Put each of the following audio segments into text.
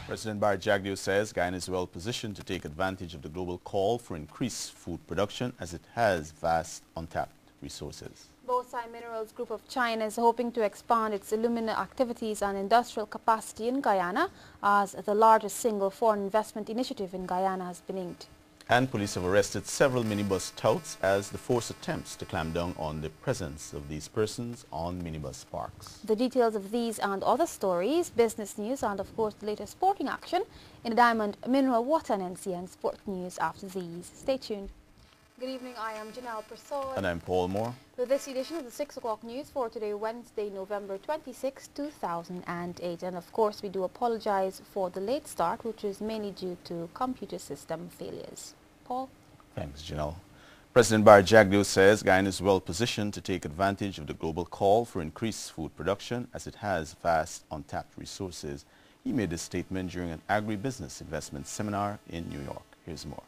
President Barry Jagdeo says Guyana is well positioned to take advantage of the global call for increased food production as it has vast untapped resources. Bauxite Minerals Group of China is hoping to expand its alumina activities and industrial capacity in Guyana as the largest single foreign investment initiative in Guyana has been inked. And police have arrested several minibus touts as the force attempts to clamp down on the presence of these persons on minibus parks. The details of these and other stories, business news and of course the latest sporting action in the Diamond Mineral Water and NCN Sport News after these. Stay tuned. Good evening, I am Janelle Persaud. And I'm Paul Moore. With this edition of the 6 o'clock news for today, Wednesday, November 26, 2008. And of course, we do apologize for the late start, which is mainly due to computer system failures. Paul? Thanks, Janelle. President Barry Jagdeo says Guyana is well positioned to take advantage of the global call for increased food production as it has vast untapped resources. He made this statement during an agribusiness investment seminar in New York. Here's more.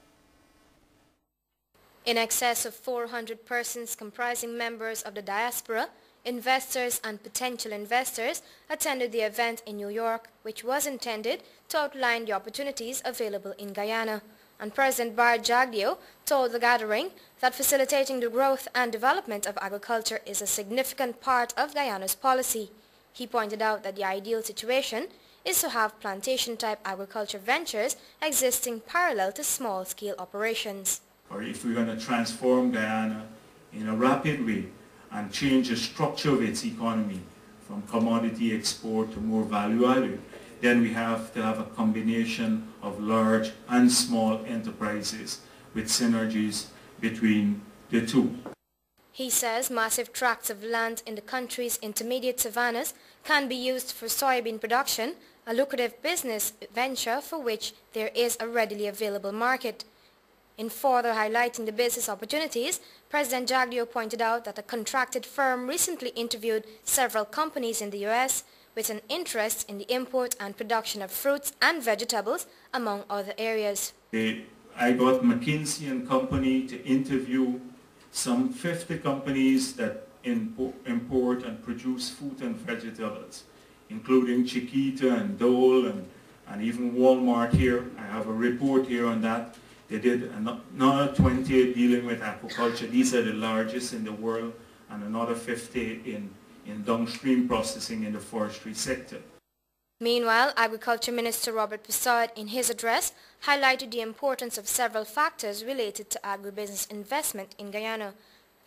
In excess of 400 persons comprising members of the diaspora, investors and potential investors attended the event in New York, which was intended to outline the opportunities available in Guyana. And President Barry Jagdeo told the gathering that facilitating the growth and development of agriculture is a significant part of Guyana's policy. He pointed out that the ideal situation is to have plantation-type agriculture ventures existing parallel to small-scale operations. Or if we're going to transform Guyana in a rapid way and change the structure of its economy from commodity export to more value added, then we have to have a combination of large and small enterprises with synergies between the two. He says massive tracts of land in the country's intermediate savannas can be used for soybean production, a lucrative business venture for which there is a readily available market. In further highlighting the business opportunities, President Jagdeo pointed out that a contracted firm recently interviewed several companies in the U.S. with an interest in the import and production of fruits and vegetables, among other areas. I got McKinsey and Company to interview some 50 companies that import and produce fruit and vegetables, including Chiquita and Dole and even Walmart here. I have a report here on that. They did another 20 dealing with aquaculture. These are the largest in the world, and another 50 in downstream processing in the forestry sector. Meanwhile, Agriculture Minister Robert Persaud, in his address, highlighted the importance of several factors related to agribusiness investment in Guyana.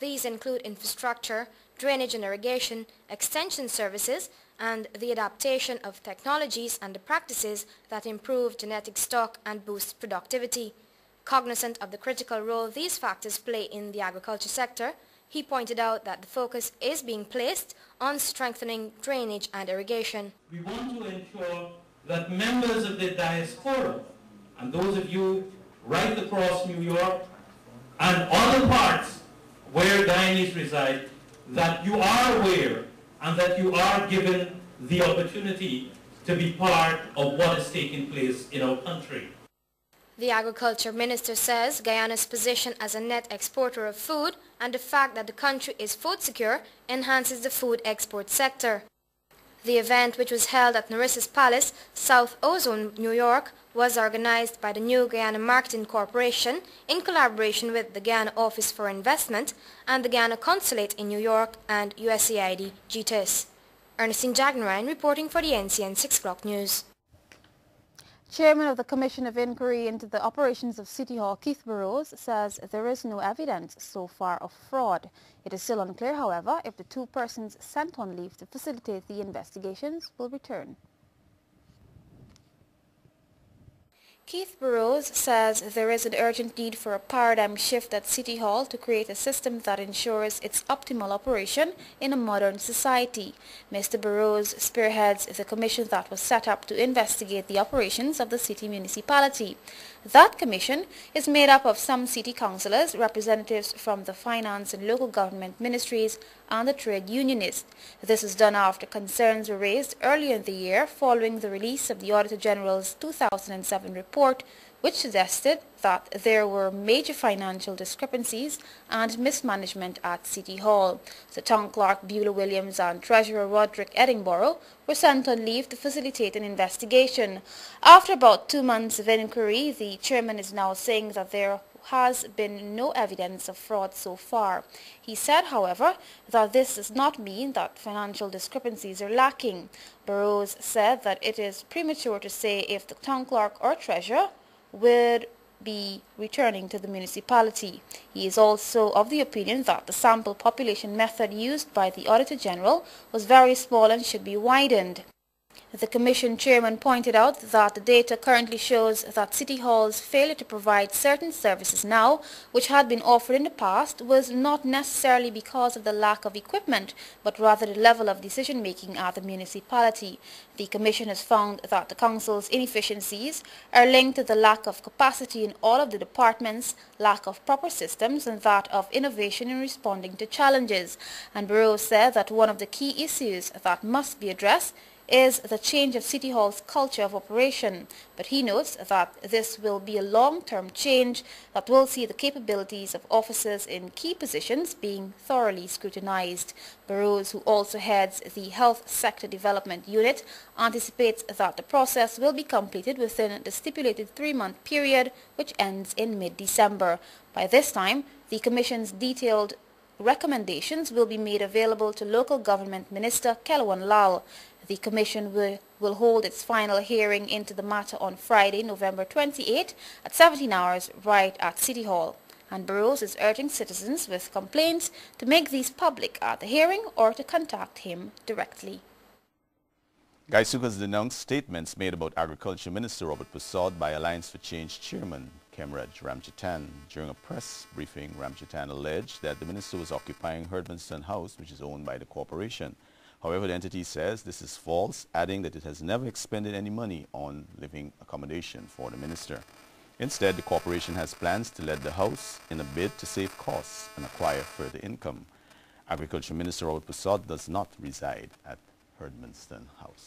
These include infrastructure, drainage and irrigation, extension services, and the adaptation of technologies and the practices that improve genetic stock and boost productivity. Cognizant of the critical role these factors play in the agriculture sector, he pointed out that the focus is being placed on strengthening drainage and irrigation. We want to ensure that members of the diaspora, and those of you right across New York and other parts where Guyanese reside, that you are aware and that you are given the opportunity to be part of what is taking place in our country. The Agriculture Minister says Guyana's position as a net exporter of food and the fact that the country is food secure enhances the food export sector. The event, which was held at Narissa's Palace, South Ozone, New York, was organized by the New Guyana Marketing Corporation in collaboration with the Guyana Office for Investment and the Guyana Consulate in New York and USAID GTIS. Ernestine Jagnaran reporting for the NCN 6 o'clock news. Chairman of the Commission of Inquiry into the Operations of City Hall, Keith Burrows, says there is no evidence so far of fraud. It is still unclear, however, if the two persons sent on leave to facilitate the investigations will return. Keith Burrows says there is an urgent need for a paradigm shift at City Hall to create a system that ensures its optimal operation in a modern society. Mr. Burrows spearheads the commission that was set up to investigate the operations of the city municipality. That commission is made up of some city councillors, representatives from the finance and local government ministries, and the trade unionist. This is done after concerns were raised earlier in the year following the release of the Auditor General's 2007 report, which suggested that there were major financial discrepancies and mismanagement at City Hall. So Town Clerk Beulah Williams and Treasurer Roderick Edinburgh were sent on leave to facilitate an investigation. After about 2 months of inquiry, the chairman is now saying that there has been no evidence of fraud so far. He said, however, that this does not mean that financial discrepancies are lacking. Burrows said that it is premature to say if the town clerk or treasurer would be returning to the municipality. He is also of the opinion that the sample population method used by the Auditor General was very small and should be widened. The Commission chairman pointed out that the data currently shows that City Hall's failure to provide certain services now, which had been offered in the past, was not necessarily because of the lack of equipment, but rather the level of decision-making at the municipality. The Commission has found that the Council's inefficiencies are linked to the lack of capacity in all of the departments, lack of proper systems, and that of innovation in responding to challenges. And Burrows said that one of the key issues that must be addressed is the change of City Hall's culture of operation, but he notes that this will be a long-term change that will see the capabilities of officers in key positions being thoroughly scrutinized. Burrows, who also heads the Health Sector Development Unit, anticipates that the process will be completed within the stipulated 3-month period, which ends in mid-December. By this time, the Commission's detailed recommendations will be made available to Local Government Minister Kelwan Lal. The Commission will hold its final hearing into the matter on Friday, November 28 at 17 hours right at City Hall. And Burrows is urging citizens with complaints to make these public at the hearing or to contact him directly. Gaisuka has denounced statements made about Agriculture Minister Robert Persaud by Alliance for Change Chairman Kemraj Ramchatan. During a press briefing, Ramchatan alleged that the minister was occupying Herdmanston House, which is owned by the corporation. However, the entity says this is false, adding that it has never expended any money on living accommodation for the minister. Instead, the corporation has plans to let the house in a bid to save costs and acquire further income. Agriculture Minister Robert Persaud does not reside at Herdmanston House.